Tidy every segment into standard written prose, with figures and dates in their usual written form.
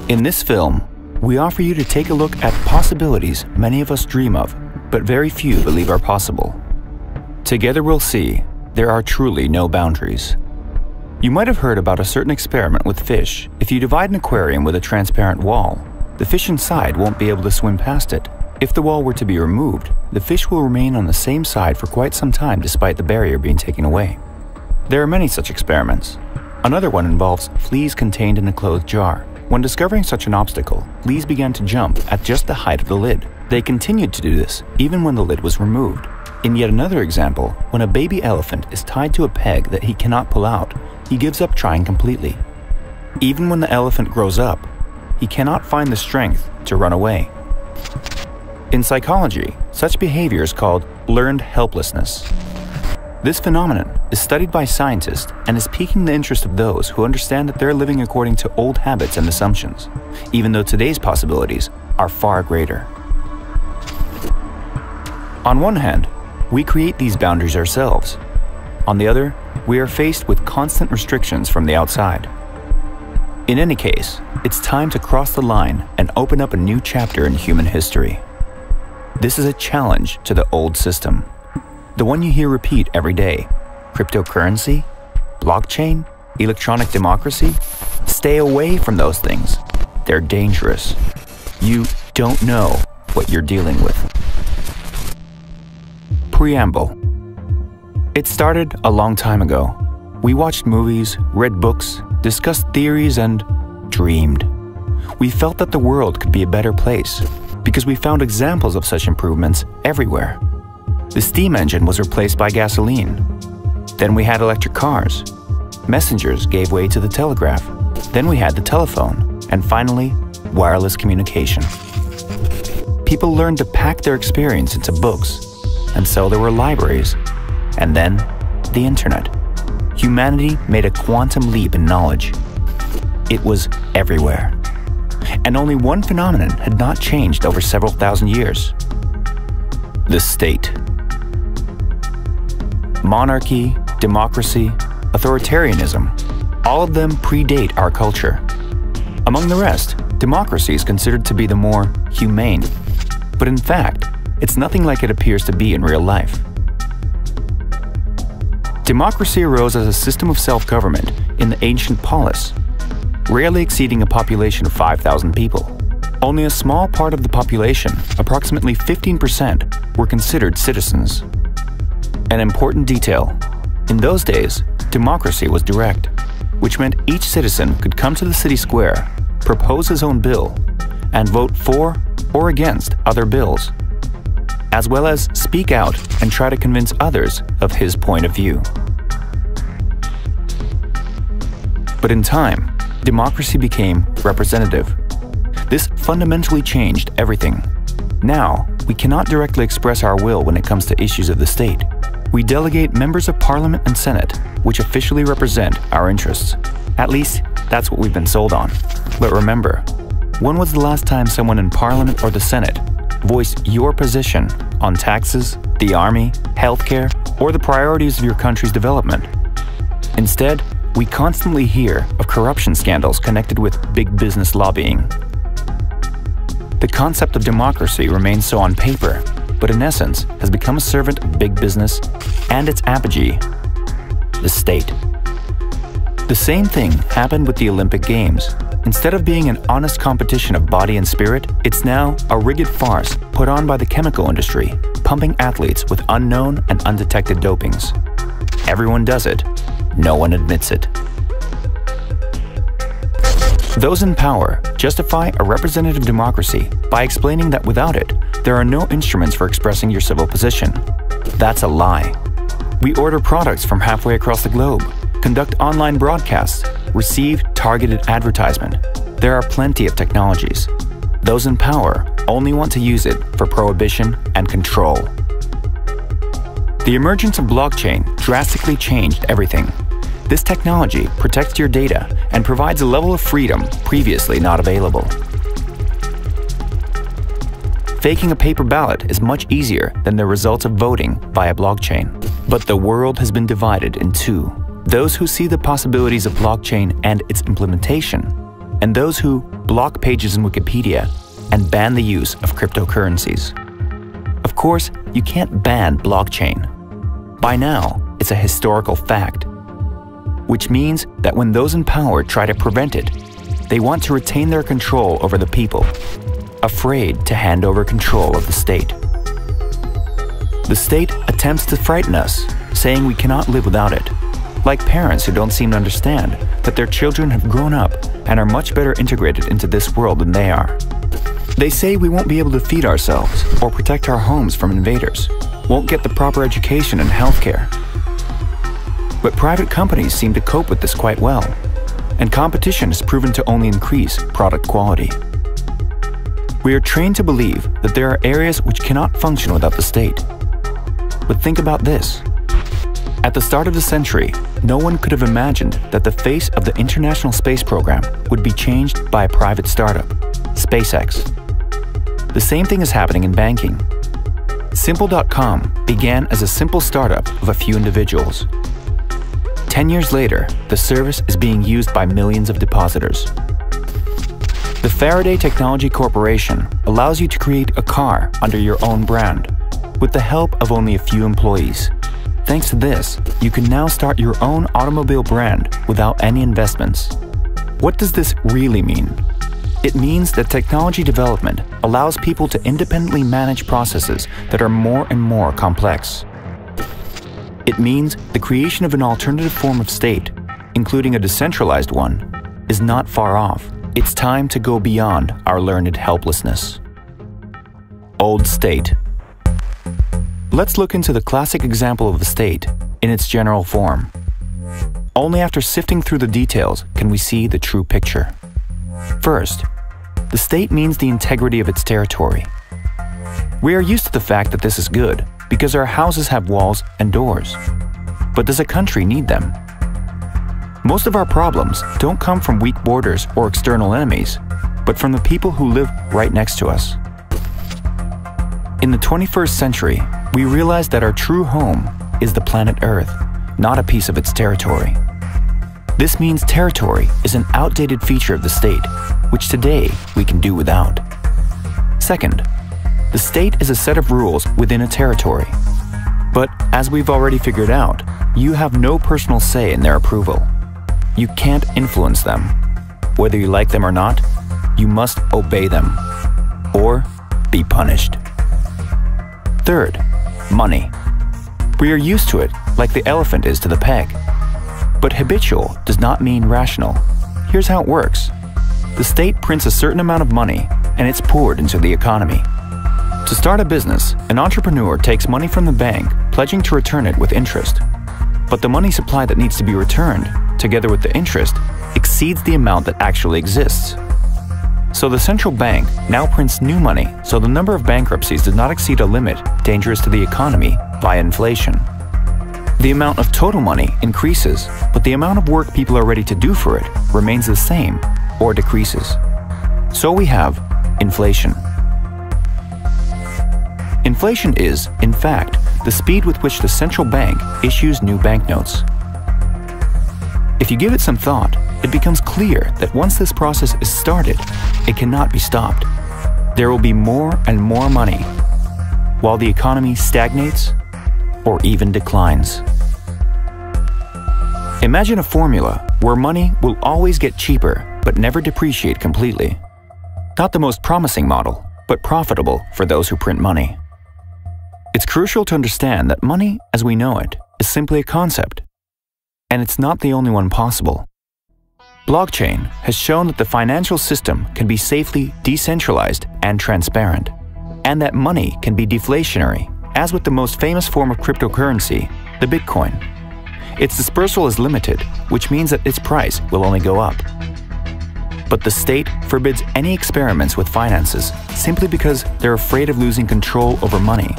In this film, we offer you to take a look at possibilities many of us dream of, but very few believe are possible. Together we'll see there are truly no boundaries. You might have heard about a certain experiment with fish. If you divide an aquarium with a transparent wall, the fish inside won't be able to swim past it. If the wall were to be removed, the fish will remain on the same side for quite some time despite the barrier being taken away. There are many such experiments. Another one involves fleas contained in a closed jar. When discovering such an obstacle, fleas began to jump at just the height of the lid. They continued to do this even when the lid was removed. In yet another example, when a baby elephant is tied to a peg that he cannot pull out, he gives up trying completely. Even when the elephant grows up, he cannot find the strength to run away. In psychology, such behavior is called learned helplessness. This phenomenon is studied by scientists and is piquing the interest of those who understand that they're living according to old habits and assumptions, even though today's possibilities are far greater. On one hand, we create these boundaries ourselves. On the other, we are faced with constant restrictions from the outside. In any case, it's time to cross the line and open up a new chapter in human history. This is a challenge to the old system. The one you hear repeat every day: cryptocurrency, blockchain, electronic democracy. Stay away from those things. They're dangerous. You don't know what you're dealing with. Preamble. It started a long time ago. We watched movies, read books, discussed theories, and dreamed. We felt that the world could be a better place because we found examples of such improvements everywhere. The steam engine was replaced by gasoline. Then we had electric cars. Messengers gave way to the telegraph. Then we had the telephone. And finally, wireless communication. People learned to pack their experience into books. And so there were libraries. And then, the internet. Humanity made a quantum leap in knowledge. It was everywhere. And only one phenomenon had not changed over several thousand years: the state. Monarchy, democracy, authoritarianism, all of them predate our culture. Among the rest, democracy is considered to be the more humane. But in fact, it's nothing like it appears to be in real life. Democracy arose as a system of self-government in the ancient polis, rarely exceeding a population of 5,000 people. Only a small part of the population, approximately 15%, were considered citizens. An important detail: in those days, democracy was direct, which meant each citizen could come to the city square, propose his own bill, and vote for or against other bills, as well as speak out and try to convince others of his point of view. But in time, democracy became representative. This fundamentally changed everything. Now, we cannot directly express our will when it comes to issues of the state. We delegate members of Parliament and Senate, which officially represent our interests. At least, that's what we've been sold on. But remember, when was the last time someone in Parliament or the Senate voiced your position on taxes, the army, healthcare, or the priorities of your country's development? Instead, we constantly hear of corruption scandals connected with big business lobbying. The concept of democracy remains so on paper, but in essence has become a servant of big business and its apogee, the state. The same thing happened with the Olympic Games. Instead of being an honest competition of body and spirit, it's now a rigged farce put on by the chemical industry, pumping athletes with unknown and undetected dopings. Everyone does it, no one admits it. Those in power justify a representative democracy by explaining that without it, there are no instruments for expressing your civil position. That's a lie. We order products from halfway across the globe, conduct online broadcasts, receive targeted advertisement. There are plenty of technologies. Those in power only want to use it for prohibition and control. The emergence of blockchain drastically changed everything. This technology protects your data and provides a level of freedom previously not available. Faking a paper ballot is much easier than the results of voting via blockchain. But the world has been divided in two: those who see the possibilities of blockchain and its implementation, and those who block pages in Wikipedia and ban the use of cryptocurrencies. Of course, you can't ban blockchain. By now, it's a historical fact, which means that when those in power try to prevent it, they want to retain their control over the people, afraid to hand over control of the state. The state attempts to frighten us, saying we cannot live without it, like parents who don't seem to understand that their children have grown up and are much better integrated into this world than they are. They say we won't be able to feed ourselves or protect our homes from invaders, won't get the proper education and healthcare. But private companies seem to cope with this quite well, and competition has proven to only increase product quality. We are trained to believe that there are areas which cannot function without the state. But think about this. At the start of the century, no one could have imagined that the face of the International Space Program would be changed by a private startup, SpaceX. The same thing is happening in banking. Simple.com began as a simple startup of a few individuals. 10 years later, the service is being used by millions of depositors. The Faraday Technology Corporation allows you to create a car under your own brand, with the help of only a few employees. Thanks to this, you can now start your own automobile brand without any investments. What does this really mean? It means that technology development allows people to independently manage processes that are more and more complex. It means the creation of an alternative form of state, including a decentralized one, is not far off. It's time to go beyond our learned helplessness. Old state. Let's look into the classic example of the state in its general form. Only after sifting through the details can we see the true picture. First, the state means the integrity of its territory. We are used to the fact that this is good because our houses have walls and doors. But does a country need them? Most of our problems don't come from weak borders or external enemies, but from the people who live right next to us. In the 21st century, we realize that our true home is the planet Earth, not a piece of its territory. This means territory is an outdated feature of the state, which today we can do without. Second, the state is a set of rules within a territory. But as we've already figured out, you have no personal say in their approval. You can't influence them. Whether you like them or not, you must obey them, or be punished. Third, money. We are used to it like the elephant is to the peg. But habitual does not mean rational. Here's how it works. The state prints a certain amount of money and it's poured into the economy. To start a business, an entrepreneur takes money from the bank, pledging to return it with interest. But the money supply that needs to be returned, together with the interest, exceeds the amount that actually exists. So the central bank now prints new money, so the number of bankruptcies does not exceed a limit dangerous to the economy via inflation. The amount of total money increases, but the amount of work people are ready to do for it remains the same or decreases. So we have inflation. Inflation is, in fact, the speed with which the central bank issues new banknotes. If you give it some thought, it becomes clear that once this process is started, it cannot be stopped. There will be more and more money, while the economy stagnates or even declines. Imagine a formula where money will always get cheaper but never depreciate completely. Not the most promising model, but profitable for those who print money. It's crucial to understand that money, as we know it, is simply a concept, and it's not the only one possible. Blockchain has shown that the financial system can be safely decentralized and transparent, and that money can be deflationary, as with the most famous form of cryptocurrency, the Bitcoin. Its dispersal is limited, which means that its price will only go up. But the state forbids any experiments with finances simply because they're afraid of losing control over money,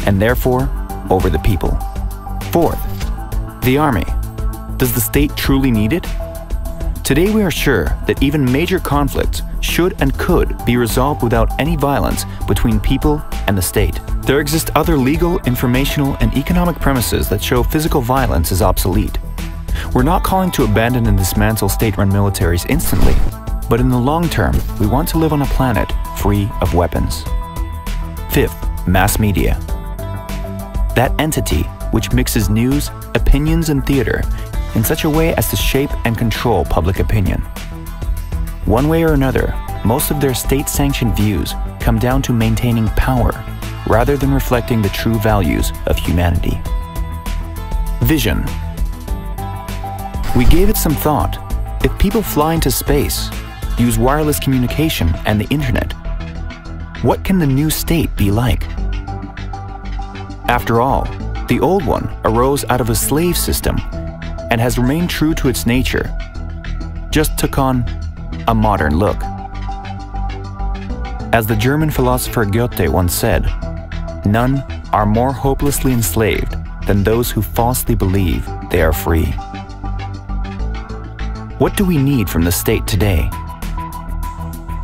and therefore over the people. Fourth, the army. Does the state truly need it? Today we are sure that even major conflicts should and could be resolved without any violence between people and the state. There exist other legal, informational, and economic premises that show physical violence is obsolete. We're not calling to abandon and dismantle state-run militaries instantly, but in the long term, we want to live on a planet free of weapons. Fifth, mass media. That entity which mixes news, opinions, and theater in such a way as to shape and control public opinion. One way or another, most of their state-sanctioned views come down to maintaining power rather than reflecting the true values of humanity. Vision. We gave it some thought. If people fly into space, use wireless communication and the internet, what can the new state be like? After all, the old one arose out of a slave system and has remained true to its nature, just took on a modern look. As the German philosopher Goethe once said, "None are more hopelessly enslaved than those who falsely believe they are free." What do we need from the state today?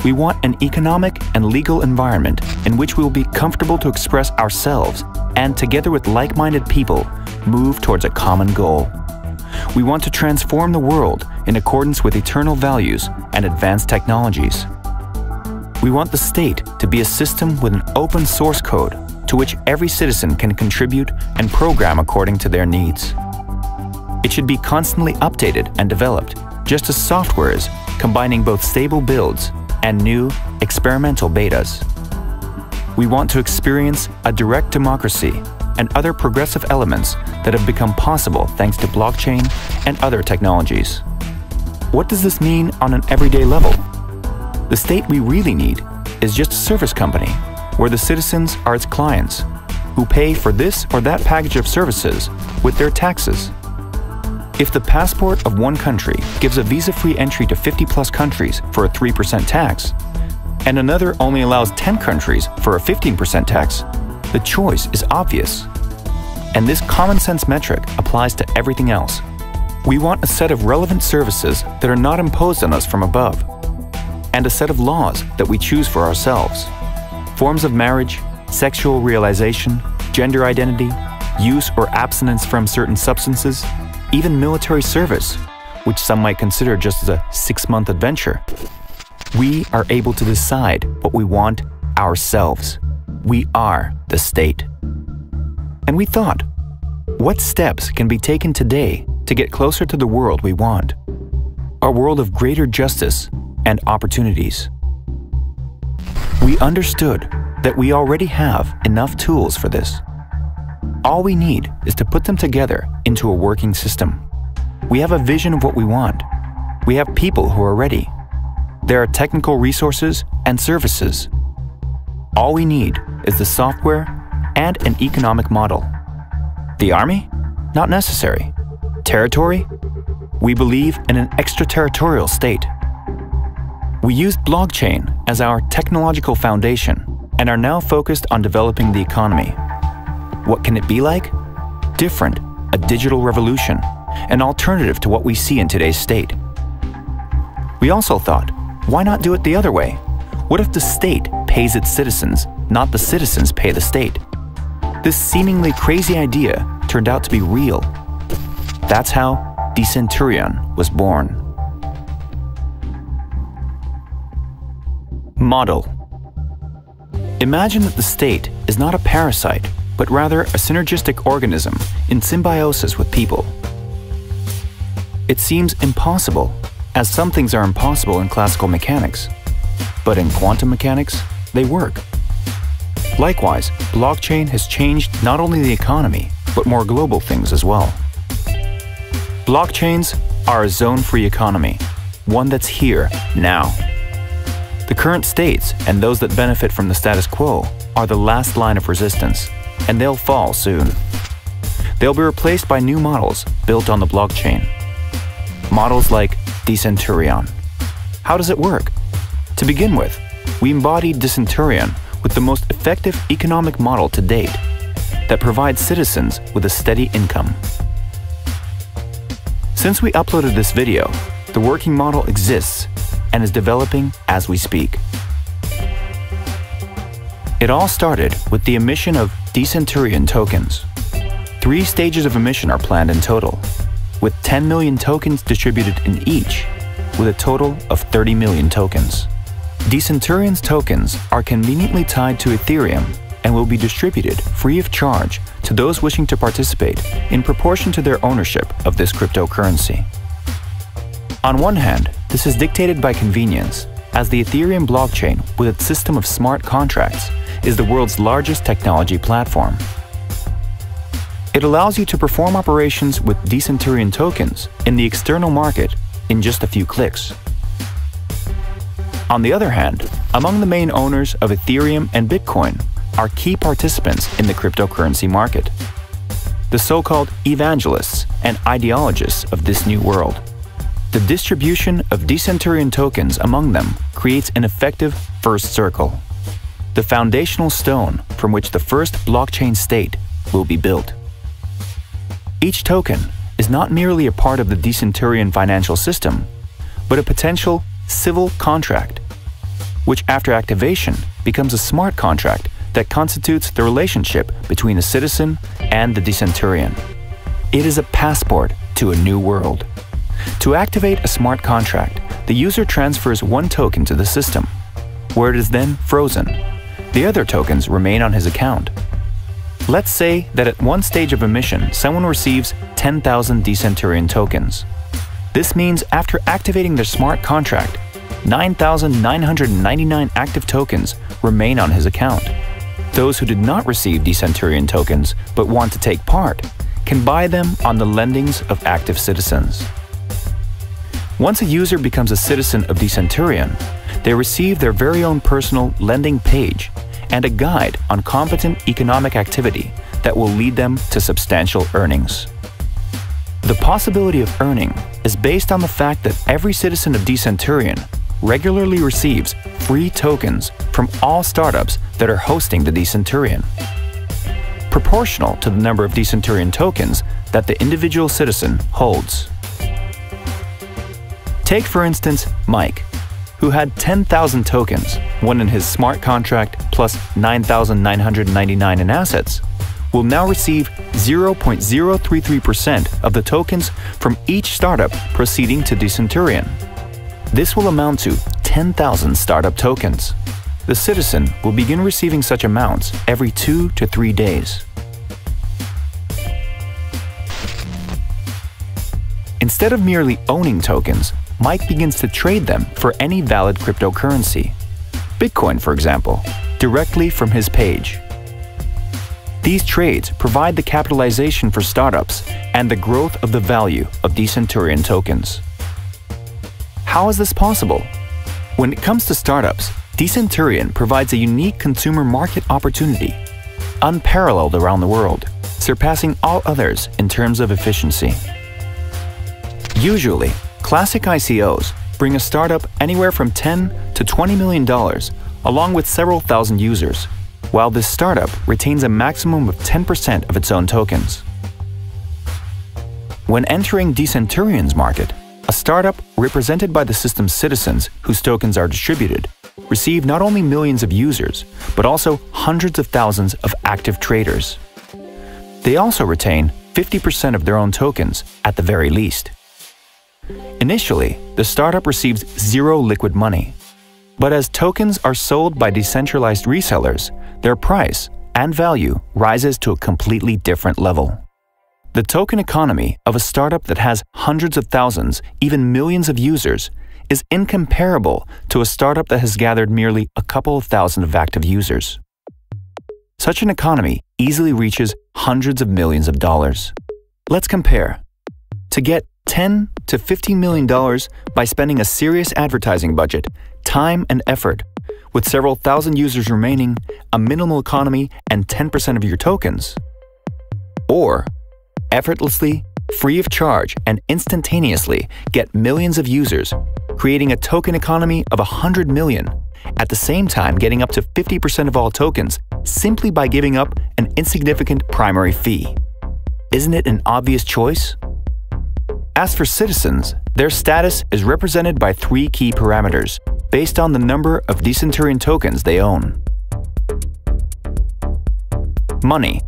We want an economic and legal environment in which we will be comfortable to express ourselves and, together with like-minded people, move towards a common goal. We want to transform the world in accordance with eternal values and advanced technologies. We want the state to be a system with an open source code to which every citizen can contribute and program according to their needs. It should be constantly updated and developed, just as software is, combining both stable builds and new experimental betas. We want to experience a direct democracy and other progressive elements that have become possible thanks to blockchain and other technologies. What does this mean on an everyday level? The state we really need is just a service company where the citizens are its clients, who pay for this or that package of services with their taxes. If the passport of one country gives a visa-free entry to 50+ countries for a 3% tax, and another only allows 10 countries for a 15% tax, the choice is obvious. And this common-sense metric applies to everything else. We want a set of relevant services that are not imposed on us from above, and a set of laws that we choose for ourselves. Forms of marriage, sexual realization, gender identity, use or abstinence from certain substances, even military service, which some might consider just as a 6-month adventure. We are able to decide what we want ourselves. We are the state. And we thought, what steps can be taken today to get closer to the world we want? A world of greater justice and opportunities. We understood that we already have enough tools for this. All we need is to put them together into a working system. We have a vision of what we want. We have people who are ready. There are technical resources and services. All we need is the software and an economic model. The army? Not necessary. Territory? We believe in an extraterritorial state. We used blockchain as our technological foundation and are now focused on developing the economy. What can it be like? Different, a digital revolution, an alternative to what we see in today's state. We also thought, why not do it the other way? What if the state pays its citizens, not the citizens pay the state? This seemingly crazy idea turned out to be real. That's how Decenturion was born. Model. Imagine that the state is not a parasite, but rather a synergistic organism in symbiosis with people. It seems impossible, as some things are impossible in classical mechanics, but in quantum mechanics, they work. Likewise, blockchain has changed not only the economy, but more global things as well. Blockchains are a zone-free economy, one that's here, now. The current states and those that benefit from the status quo are the last line of resistance, and they'll fall soon. They'll be replaced by new models built on the blockchain. Models like Decenturion. How does it work? To begin with, we embodied Decenturion with the most effective economic model to date that provides citizens with a steady income. Since we uploaded this video, the working model exists and is developing as we speak. It all started with the emission of Decenturion tokens. 3 stages of emission are planned in total, with 10 million tokens distributed in each, with a total of 30 million tokens. Decenturion's tokens are conveniently tied to Ethereum and will be distributed free of charge to those wishing to participate in proportion to their ownership of this cryptocurrency. On one hand, this is dictated by convenience, as the Ethereum blockchain, with its system of smart contracts, is the world's largest technology platform. It allows you to perform operations with Decenturion tokens in the external market in just a few clicks. On the other hand, among the main owners of Ethereum and Bitcoin are key participants in the cryptocurrency market, the so-called evangelists and ideologists of this new world. The distribution of Decenturion tokens among them creates an effective first circle, the foundational stone from which the first blockchain state will be built. Each token is not merely a part of the Decenturion financial system, but a potential civil contract, which after activation becomes a smart contract that constitutes the relationship between the citizen and the Decenturion. It is a passport to a new world. To activate a smart contract, the user transfers one token to the system, where it is then frozen. The other tokens remain on his account. Let's say that at one stage of emission, someone receives 10,000 Decenturion tokens. This means after activating their smart contract, 9,999 active tokens remain on his account. Those who did not receive Decenturion tokens but want to take part can buy them on the lendings of active citizens. Once a user becomes a citizen of Decenturion, they receive their very own personal lending page and a guide on competent economic activity that will lead them to substantial earnings. The possibility of earning is based on the fact that every citizen of Decenturion regularly receives free tokens from all startups that are hosting the Decenturion, proportional to the number of Decenturion tokens that the individual citizen holds. Take, for instance, Mike, who had 10,000 tokens, one in his smart contract plus 9,999 in assets, will now receive 0.033% of the tokens from each startup proceeding to Decenturion. This will amount to 10,000 startup tokens. The citizen will begin receiving such amounts every 2 to 3 days. Instead of merely owning tokens, Mike begins to trade them for any valid cryptocurrency, Bitcoin for example, directly from his page. These trades provide the capitalization for startups and the growth of the value of Decenturion tokens. How is this possible? When it comes to startups, Decenturion provides a unique consumer market opportunity, unparalleled around the world, surpassing all others in terms of efficiency. Usually, classic ICOs bring a startup anywhere from $10 to $20 million, along with several thousand users, while this startup retains a maximum of 10% of its own tokens. When entering Decenturion's market, a startup represented by the system's citizens whose tokens are distributed receive not only millions of users, but also hundreds of thousands of active traders. They also retain 50% of their own tokens at the very least. Initially, the startup receives zero liquid money, but as tokens are sold by decentralized resellers, their price and value rises to a completely different level. The token economy of a startup that has hundreds of thousands, even millions of users, is incomparable to a startup that has gathered merely a couple of thousand of active users. Such an economy easily reaches hundreds of millions of dollars. Let's compare. To get $10 to $15 million by spending a serious advertising budget, time and effort, with several thousand users remaining, a minimal economy, and 10% of your tokens. Or effortlessly, free of charge, and instantaneously get millions of users, creating a token economy of 100 million, at the same time getting up to 50% of all tokens simply by giving up an insignificant primary fee. Isn't it an obvious choice? As for citizens, their status is represented by 3 key parameters based on the number of Decenturion tokens they own. Money.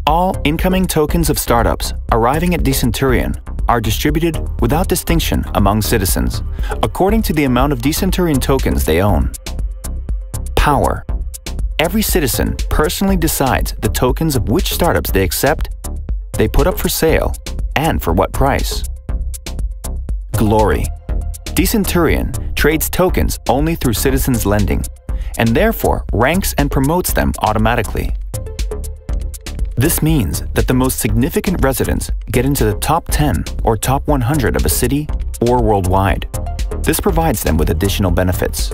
All incoming tokens of startups arriving at Decenturion are distributed without distinction among citizens, according to the amount of Decenturion tokens they own. Power. Every citizen personally decides the tokens of which startups they accept, they put up for sale, and for what price. Glory. Decenturion trades tokens only through citizens' lending, and therefore ranks and promotes them automatically. This means that the most significant residents get into the top 10 or top 100 of a city or worldwide. This provides them with additional benefits.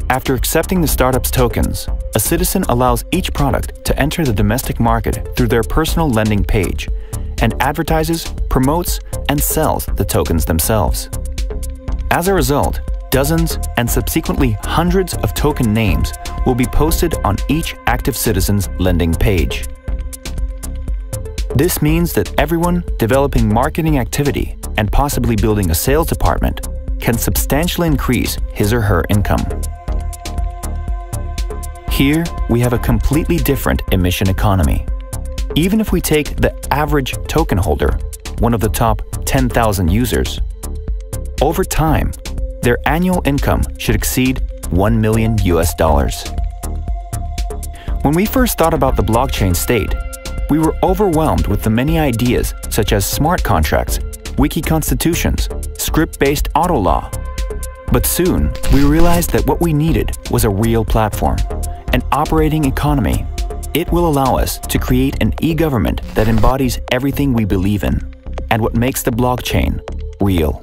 After accepting the startup's tokens, a citizen allows each product to enter the domestic market through their personal lending page and advertises, promotes, and sells the tokens themselves. As a result, dozens and subsequently hundreds of token names will be posted on each active citizen's lending page. This means that everyone developing marketing activity and possibly building a sales department can substantially increase his or her income. Here, we have a completely different emission economy. Even if we take the average token holder, one of the top 10,000 users, over time, their annual income should exceed $1 million. When we first thought about the blockchain state, we were overwhelmed with the many ideas such as smart contracts, wiki constitutions, script-based auto law. But soon, we realized that what we needed was a real platform, an operating economy. It will allow us to create an e-government that embodies everything we believe in, and what makes the blockchain real.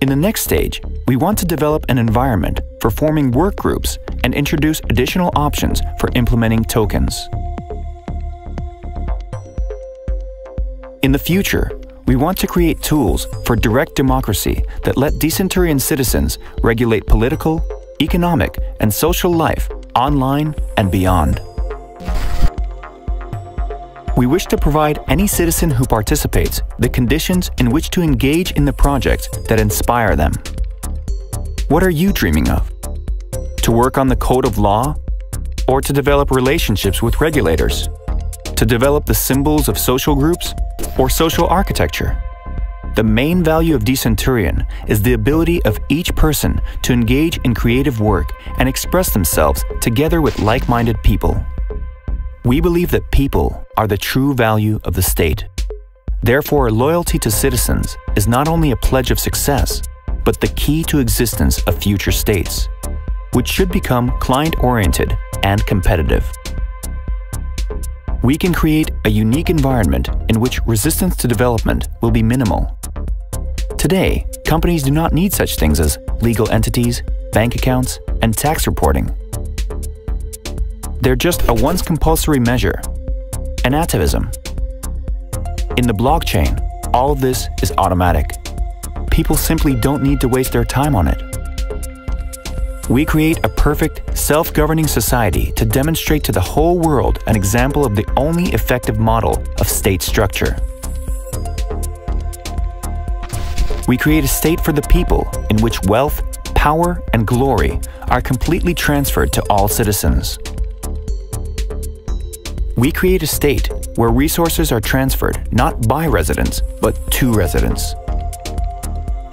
In the next stage, we want to develop an environment for forming work groups and introduce additional options for implementing tokens. In the future, we want to create tools for direct democracy that let Decenturion citizens regulate political, economic, and social life online and beyond. We wish to provide any citizen who participates the conditions in which to engage in the projects that inspire them. What are you dreaming of? To work on the code of law? Or to develop relationships with regulators? To develop the symbols of social groups? Or social architecture? The main value of Decenturion is the ability of each person to engage in creative work and express themselves together with like-minded people. We believe that people are the true value of the state. Therefore, loyalty to citizens is not only a pledge of success, but the key to existence of future states, which should become client-oriented and competitive. We can create a unique environment in which resistance to development will be minimal. Today, companies do not need such things as legal entities, bank accounts, and tax reporting. They're just a once compulsory measure, an atavism. In the blockchain, all of this is automatic. People simply don't need to waste their time on it. We create a perfect, self-governing society to demonstrate to the whole world an example of the only effective model of state structure. We create a state for the people in which wealth, power, and glory are completely transferred to all citizens. We create a state where resources are transferred not by residents, but to residents.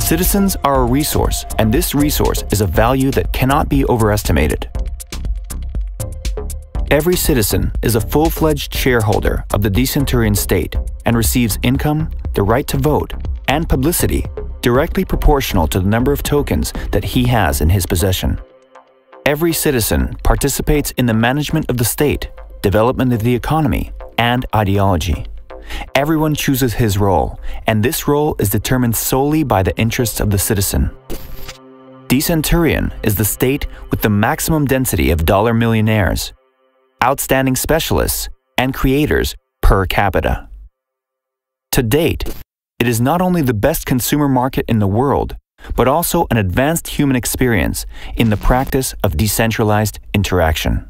Citizens are a resource, and this resource is a value that cannot be overestimated. Every citizen is a full-fledged shareholder of the Decenturion state and receives income, the right to vote, and publicity directly proportional to the number of tokens that he has in his possession. Every citizen participates in the management of the state, development of the economy, and ideology. Everyone chooses his role, and this role is determined solely by the interests of the citizen. Decenturion is the state with the maximum density of dollar millionaires, outstanding specialists, and creators per capita. To date, it is not only the best consumer market in the world, but also an advanced human experience in the practice of decentralized interaction.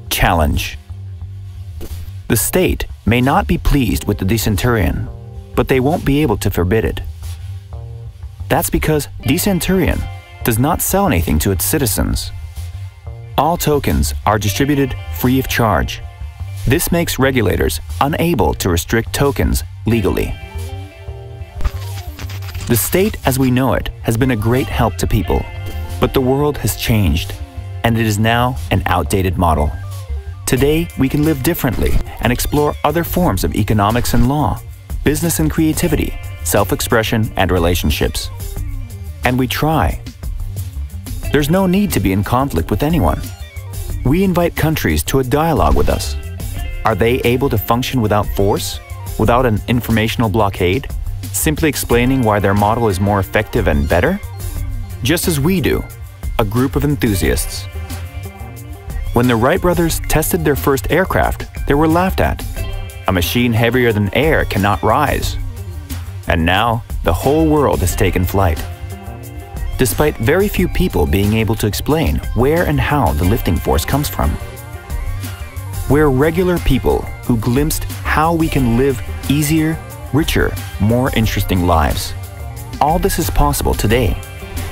Challenge. The state may not be pleased with the Decenturion, but they won't be able to forbid it. That's because Decenturion does not sell anything to its citizens. All tokens are distributed free of charge. This makes regulators unable to restrict tokens legally. The state as we know it has been a great help to people, but the world has changed, and it is now an outdated model. Today, we can live differently and explore other forms of economics and law, business and creativity, self-expression and relationships. And we try. There's no need to be in conflict with anyone. We invite countries to a dialogue with us. Are they able to function without force, without an informational blockade, simply explaining why their model is more effective and better? Just as we do, a group of enthusiasts. When the Wright brothers tested their first aircraft, they were laughed at. A machine heavier than air cannot rise. And now, the whole world has taken flight. Despite very few people being able to explain where and how the lifting force comes from. We're regular people who glimpsed how we can live easier, richer, more interesting lives. All this is possible today.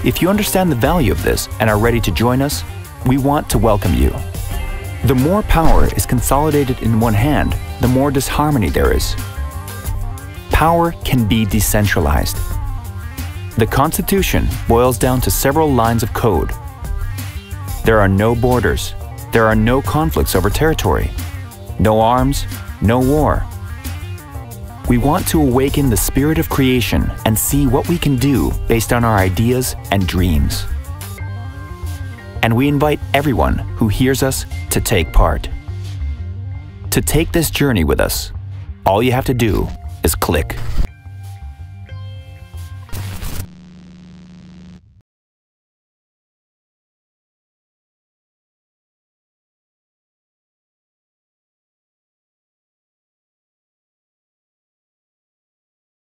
If you understand the value of this and are ready to join us, we want to welcome you. The more power is consolidated in one hand, the more disharmony there is. Power can be decentralized. The Constitution boils down to several lines of code. There are no borders. There are no conflicts over territory. No arms, no war. We want to awaken the spirit of creation and see what we can do based on our ideas and dreams. And we invite everyone who hears us to take part. To take this journey with us, all you have to do is click.